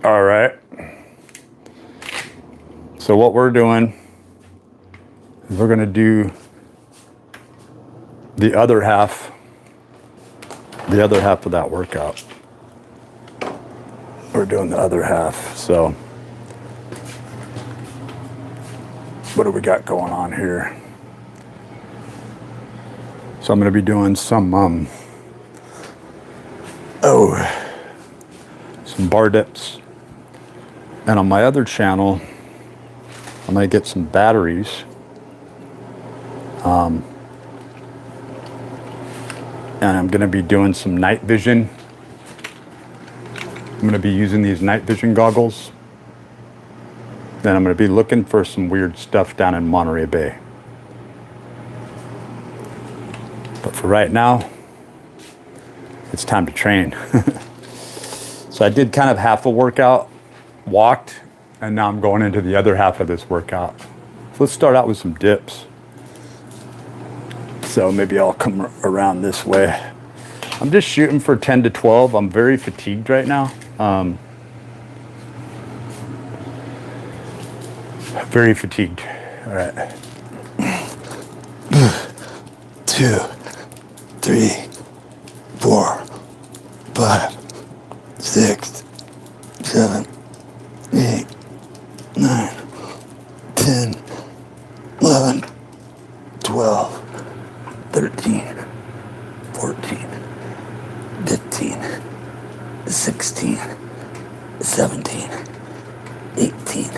All right. So what we're doing is we're going to do the other half of that workout. We're doing the other half. So what do we got going on here? So I'm going to be doing some bar dips. And on my other channel, I'm going to get some batteries. And I'm going to be doing some night vision. I'm going to be using these night vision goggles. Then I'm going to be looking for some weird stuff down in Monterey Bay. But for right now, it's time to train. So I did kind of half a workout, walked, and now I'm going into the other half of this workout. So let's start out with some dips. So maybe I'll come around this way. I'm just shooting for 10 to 12. I'm very fatigued right now. Very fatigued. All right. 2, 3, 4, 5, 6, 7, 8, 9, 10, 11, 12, 13, 14, 15, 16, 17, 18,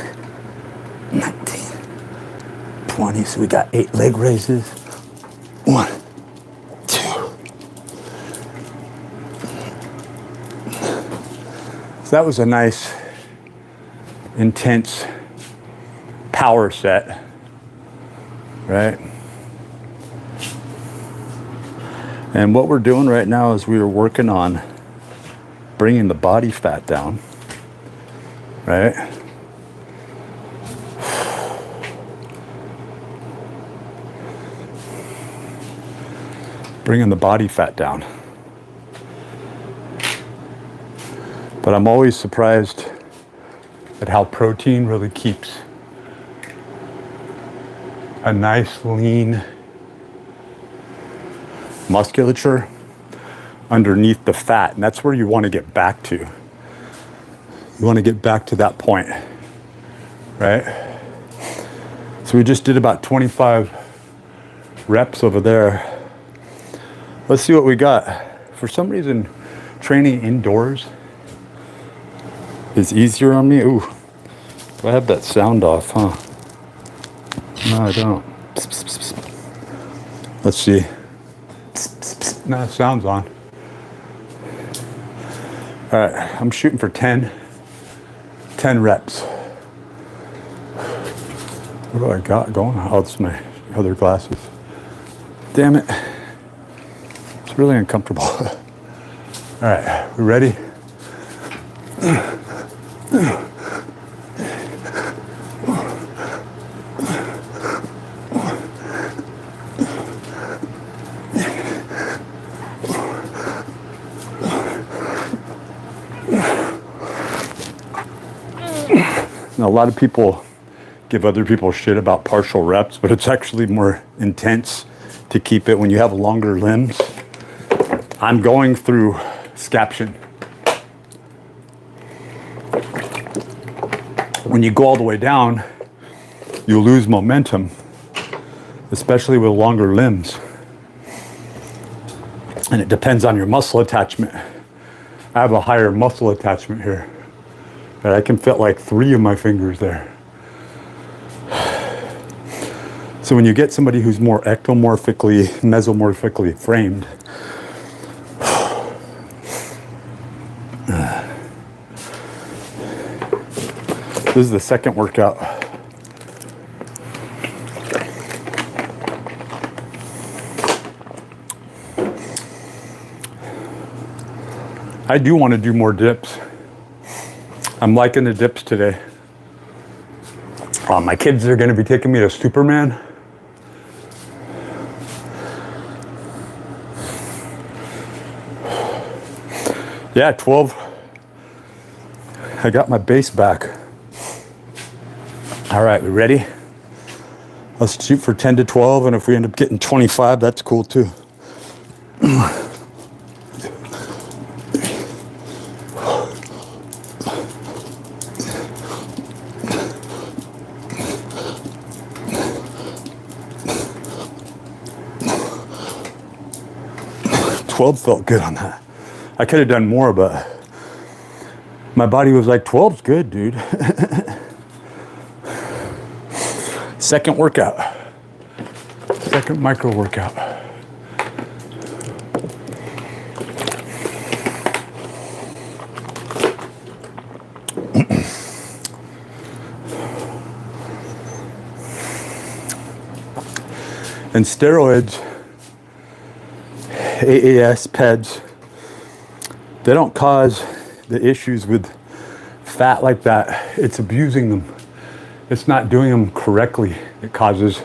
19, 20. So we got 8 leg raises. 1, 2. So that was a nice, intense power set, right? And what we're doing right now is we are working on bringing the body fat down, right? Bringing the body fat down. But I'm always surprised at how protein really keeps a nice lean musculature underneath the fat, and that's where you want to get back to. You want to get back to that point, right? So we just did about 25 reps over there. Let's see what we got. For some reason, training indoors is easier on me. Ooh, do I have that sound off, huh? No, I don't. Let's see. No, it sounds on. All right, I'm shooting for 10 reps. What do I got going? Oh, it's my other glasses. Damn it. It's really uncomfortable. All right, we ready? Now, a lot of people give other people shit about partial reps, but it's actually more intense to keep it when you have longer limbs. I'm going through scaption. When you go all the way down, you lose momentum, especially with longer limbs. And it depends on your muscle attachment. I have a higher muscle attachment here, but I can fit like 3 of my fingers there. So when you get somebody who's more ectomorphically, mesomorphically framed, this is the second workout. I do want to do more dips. I'm liking the dips today. My kids are going to be taking me to Superman. Yeah, 12 I got my base back. All right, we ready? Let's shoot for 10 to 12, and if we end up getting 25, that's cool too. 12 felt good on that. I could have done more, but my body was like, 12's good, dude. Second workout. Second micro workout. And steroids, AAS, PEDs, they don't cause the issues with fat like that. It's abusing them. It's not doing them correctly. It causes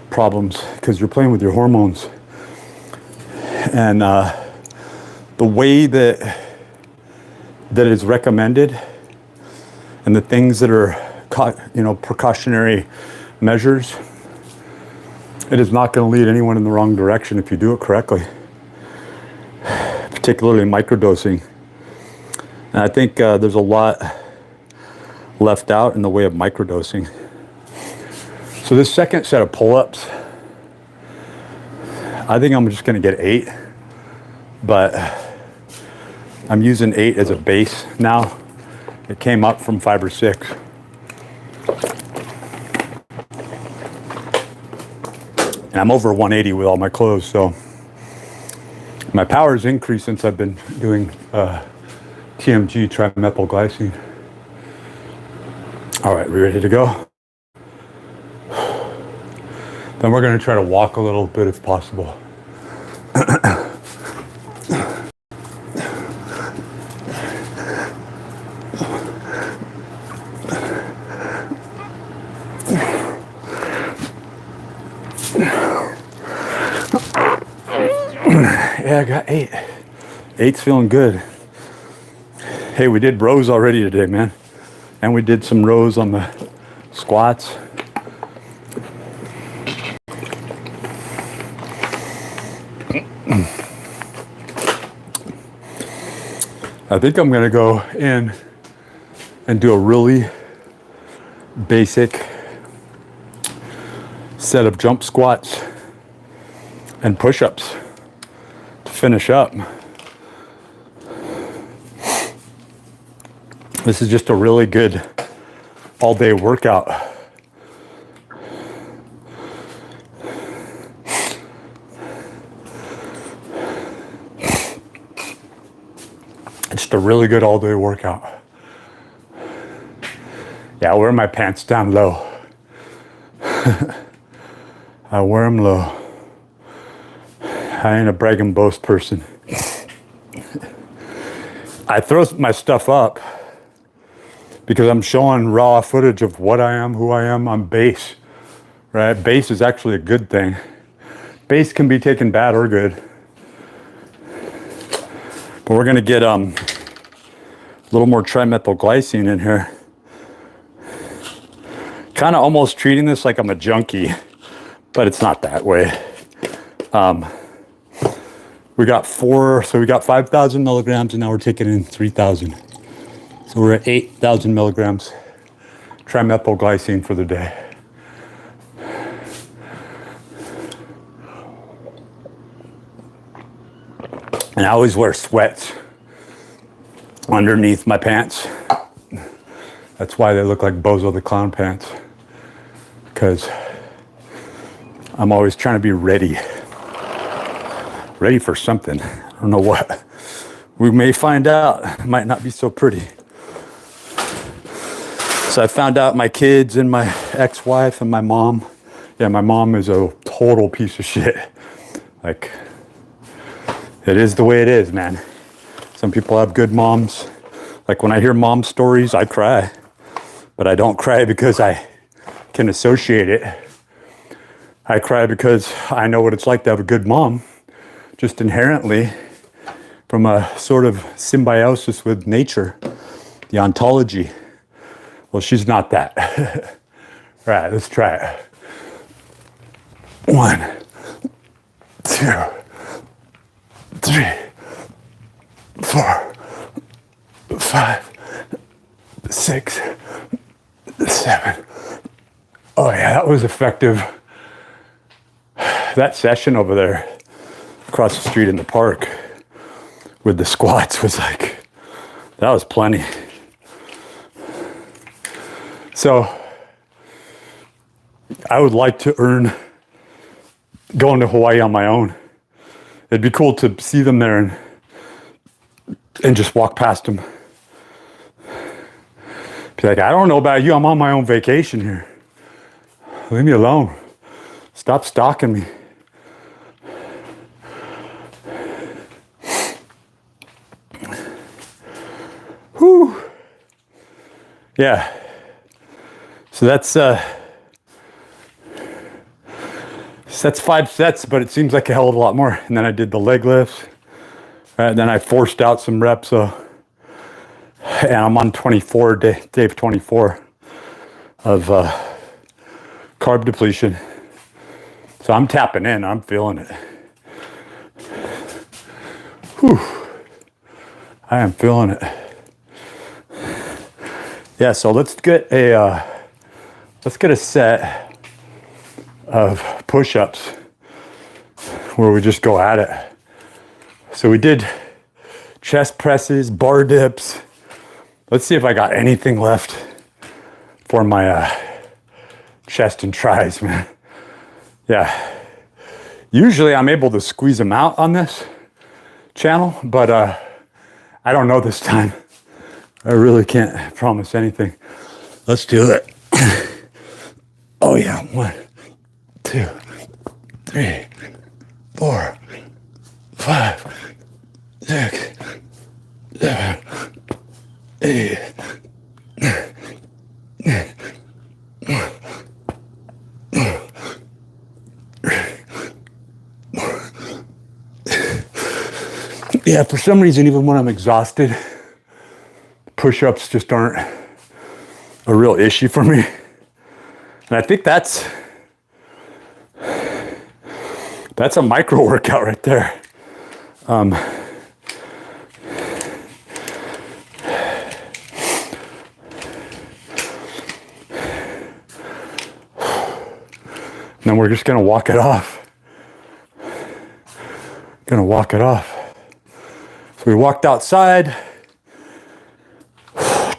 problems because you're playing with your hormones. And the way that is recommended and the things that are, precautionary measures, it is not going to lead anyone in the wrong direction if you do it correctly, particularly microdosing. And I think there's a lot left out in the way of microdosing. So this second set of pull-ups, I think I'm just going to get 8, but I'm using 8 as a base now. It came up from 5 or 6. And I'm over 180 with all my clothes, so my power's increased since I've been doing TMG, trimethylglycine. All right, we ready to go? Then we're gonna try to walk a little bit if possible. Yeah, I got 8. 8's feeling good. Hey, we did rows already today, man. And we did some rows on the squats. I think I'm gonna go in and do a really basic set of jump squats and push-ups to finish up. This is just a really good all-day workout. Just a really good all-day workout. Yeah, I wear my pants down low. I wear them low. I ain't a brag and boast person. I throw my stuff up because I'm showing raw footage of what I am, who I am on base, right? Base is actually a good thing. Base can be taken bad or good. But we're gonna get a little more trimethylglycine in here. Kind of almost treating this like I'm a junkie, but it's not that way. We got 5,000 milligrams and now we're taking in 3,000. So we're at 8,000 milligrams trimethylglycine for the day. And I always wear sweats underneath my pants. That's why they look like Bozo the Clown pants. Because I'm always trying to be ready. Ready for something. I don't know what. We may find out. It might not be so pretty. So I found out my kids and my ex-wife and my mom. Yeah, my mom is a total piece of shit. Like, it is the way it is, man. Some people have good moms. Like when I hear mom stories, I cry. But I don't cry because I can associate it. I cry because I know what it's like to have a good mom. Just inherently, from a sort of symbiosis with nature. the ontology. Well, she's not that. All right, let's try it. 1, 2, 3, 4, 5, 6, 7. Oh yeah, that was effective. That session over there across the street in the park with the squats was like, that was plenty. So I would like to earn going to Hawaii on my own. It'd be cool to see them there and just walk past them. Be like, I don't know about you, I'm on my own vacation here. Leave me alone. Stop stalking me. Whew. Yeah. So that's 5 sets, but it seems like a hell of a lot more. And then I did the leg lifts. And then I forced out some reps. And I'm on day 24 of carb depletion. So I'm tapping in. I'm feeling it. Whew. I am feeling it. Yeah, so let's get a set of push-ups where we just go at it. So we did chest presses, bar dips. Let's see if I got anything left for my chest and tries, man. Yeah. Usually I'm able to squeeze them out on this channel, but I don't know this time. I really can't promise anything. Let's do it. Oh yeah, 1, 2, 3, 4, 5, 6, 7, 8. Yeah, for some reason, even when I'm exhausted, push-ups just aren't a real issue for me. And I think that's a micro workout right there. And then we're just gonna walk it off. So we walked outside,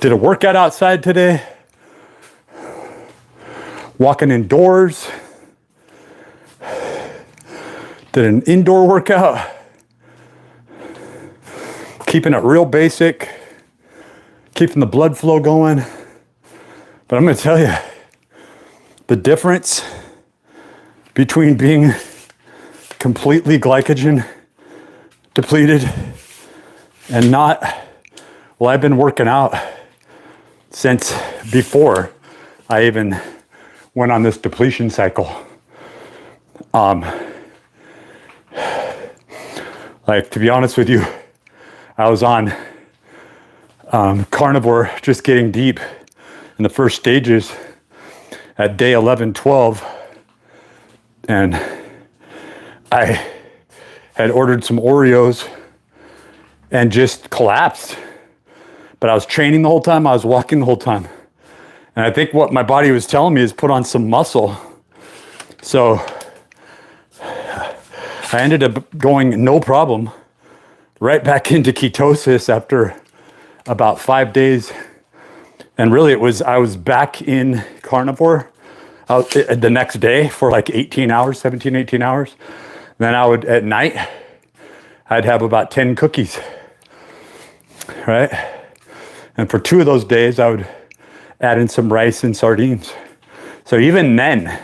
did a workout outside today, walking indoors, did an indoor workout, keeping it real basic, keeping the blood flow going. But I'm gonna tell you, the difference between being completely glycogen depleted and not, well, I've been working out since before I even went on this depletion cycle. Like, to be honest with you, I was on carnivore, just getting deep in the first stages at day 11, 12. And I had ordered some Oreos and just collapsed. But I was training the whole time, I was walking the whole time. And I think what my body was telling me is put on some muscle. So I ended up going, no problem, right back into ketosis after about 5 days. And really I was back in carnivore the next day for like 18 hours, 17, 18 hours. Then I would, at night, I'd have about 10 cookies, right? And for 2 of those days, I would add in some rice and sardines. So even then,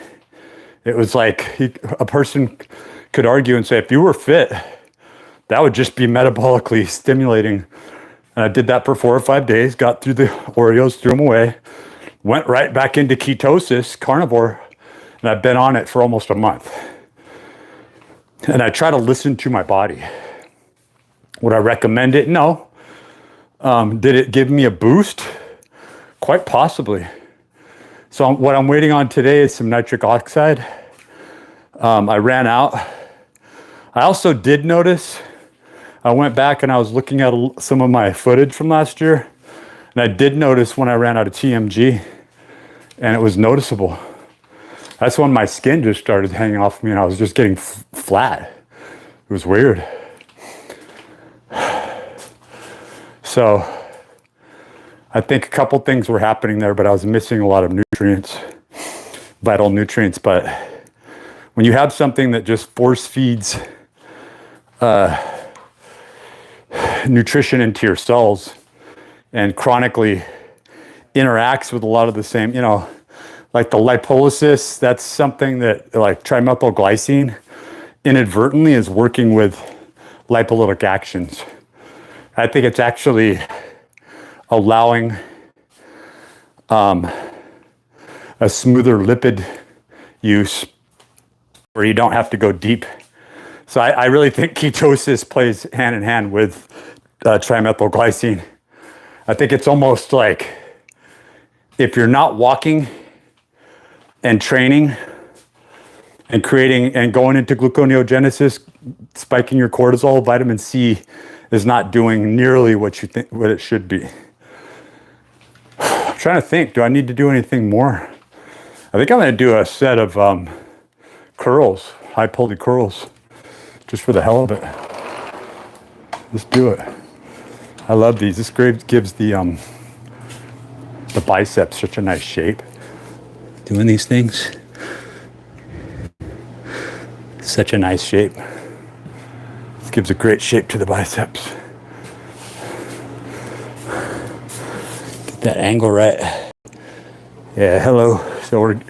it was like a person could argue and say, if you were fit, that would just be metabolically stimulating. And I did that for 4 or 5 days, got through the Oreos, threw them away, went right back into ketosis, carnivore, and I've been on it for almost a month. And I try to listen to my body. Would I recommend it? No. Did it give me a boost? Quite possibly. So what I'm waiting on today is some nitric oxide. I ran out. I also did notice, I went back and I was looking at some of my footage from last year, and I did notice when I ran out of TMG, and it was noticeable. That's when my skin just started hanging off me and I was just getting flat. It was weird. So I think a couple things were happening there, but I was missing a lot of nutrients, vital nutrients. But when you have something that just force feeds nutrition into your cells and chronically interacts with a lot of the same, you know, like the lipolysis, that's something that like trimethylglycine inadvertently is working with lipolytic actions. I think it's actually allowing a smoother lipid use where you don't have to go deep. So I really think ketosis plays hand in hand with trimethylglycine. I think it's almost like if you're not walking and training and creating and going into gluconeogenesis, spiking your cortisol, vitamin C is not doing nearly what you think what it should be. I'm trying to think, do I need to do anything more? I think I'm going to do a set of curls, high pulley curls, just for the hell of it. Let's do it. I love these. This gives the biceps such a nice shape. Doing these things, such a nice shape. This gives a great shape to the biceps. Get that angle right. Yeah, hello. So we're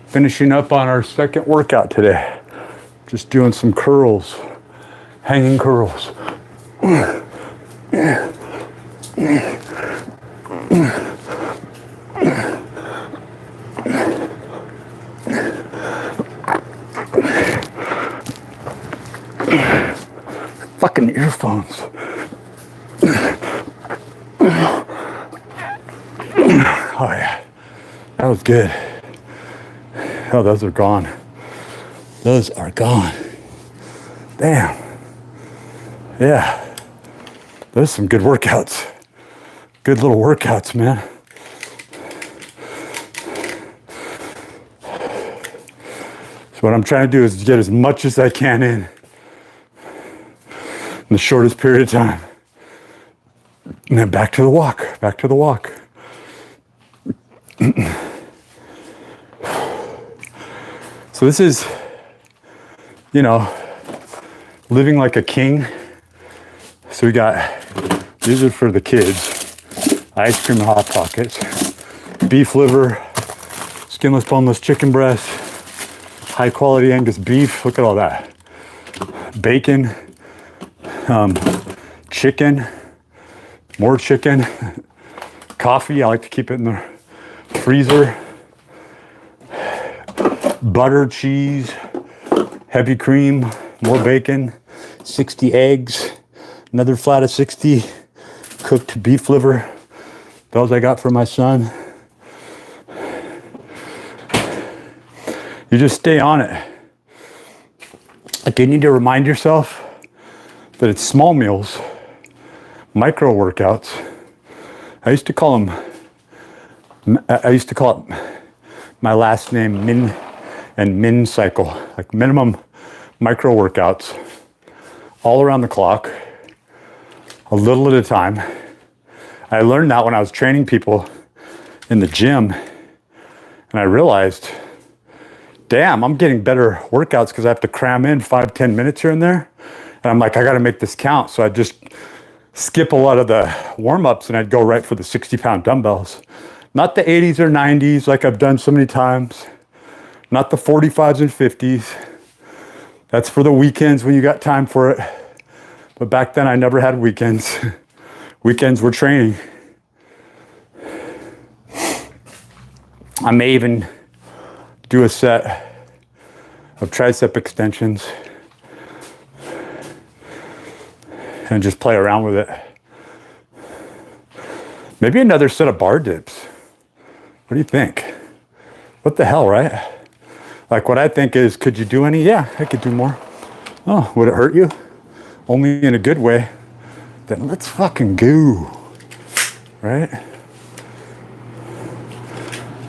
finishing up on our second workout today. Just doing some curls, hanging curls. Fucking earphones. Oh yeah, that was good. Oh, those are gone. Those are gone. Damn. Yeah, those are some good workouts. Good little workouts, man. So what I'm trying to do is get as much as I can in the shortest period of time. And then back to the walk, back to the walk. So this is, you know, living like a king. So we got, these are for the kids. Ice cream and Hot Pockets. Beef liver, skinless, boneless chicken breast, high quality Angus beef. Look at all that. Bacon, chicken, more chicken, coffee. I like to keep it in the freezer. Butter, cheese, heavy cream, more bacon, 60 eggs, another flat of 60 cooked beef liver. Those I got for my son. You just stay on it. Like you need to remind yourself that it's small meals, micro workouts. I used to call it my last name, Min cycle, like minimum micro workouts, all around the clock, a little at a time. I learned that when I was training people in the gym, and I realized, damn, I'm getting better workouts because I have to cram in 5-10 minutes here and there. And I'm like, I got to make this count. So I just skip a lot of the warm-ups and I'd go right for the 60-pound dumbbells. Not the 80s or 90s like I've done so many times. Not the 45s and 50s. That's for the weekends when you got time for it. But back then I never had weekends. Weekends were training. I may even do a set of tricep extensions and just play around with it. Maybe another set of bar dips. What do you think? What the hell, right? Like what I think is, could you do any? Yeah, I could do more. Oh, would it hurt you? Only in a good way. Then let's fucking go, right?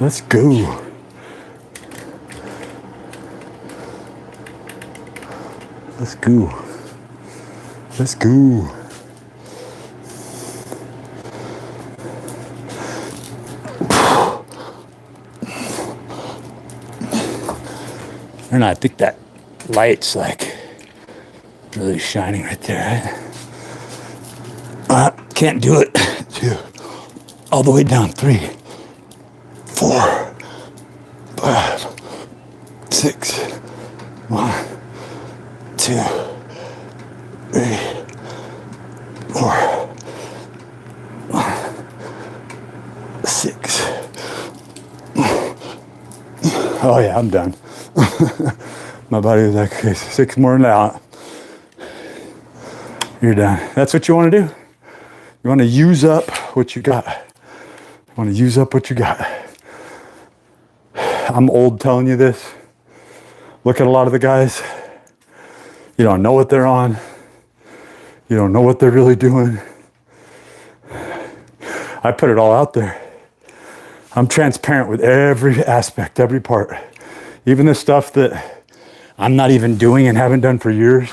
Let's go. Let's go. Let's go. And I think that light's like really shining right there. Can't do it. 2, all the way down. 3, 4, 5, 6. 1, 2, 3, 4, 6. Oh yeah, I'm done. My body was like, okay, 6 more now. You're done. That's what you want to do. You want to use up what you got. You want to use up what you got. I'm old telling you this. Look at a lot of the guys. You don't know what they're on. You don't know what they're really doing. I put it all out there. I'm transparent with every aspect, every part. Even the stuff that I'm not even doing and haven't done for years.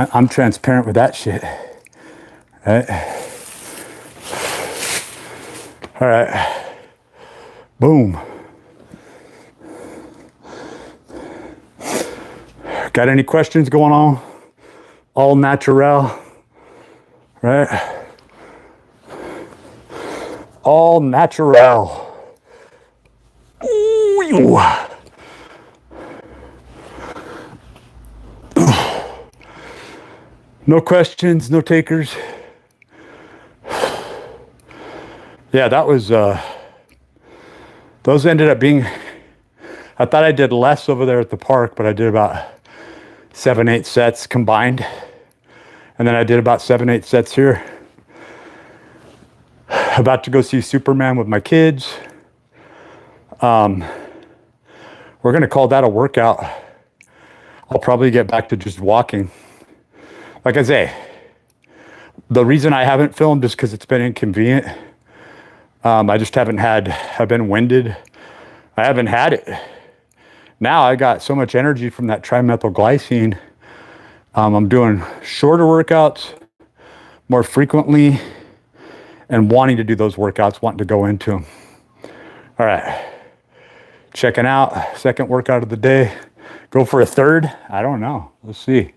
I'm transparent with that shit. Right? All right. Boom. Got any questions going on? All natural, right? All natural. Ooh. No questions, no takers. Yeah, that was, those ended up being, I thought I did less over there at the park, but I did about 7-8 sets combined. And then I did about 7-8 sets here. About to go see Superman with my kids. We're gonna call that a workout. I'll probably get back to just walking. Like I say, the reason I haven't filmed is because it's been inconvenient. I just haven't had, I've been winded. I haven't had it. Now I got so much energy from that trimethylglycine. I'm doing shorter workouts more frequently and wanting to do those workouts, wanting to go into them. All right, checking out, second workout of the day. Go for a third? I don't know, let's see.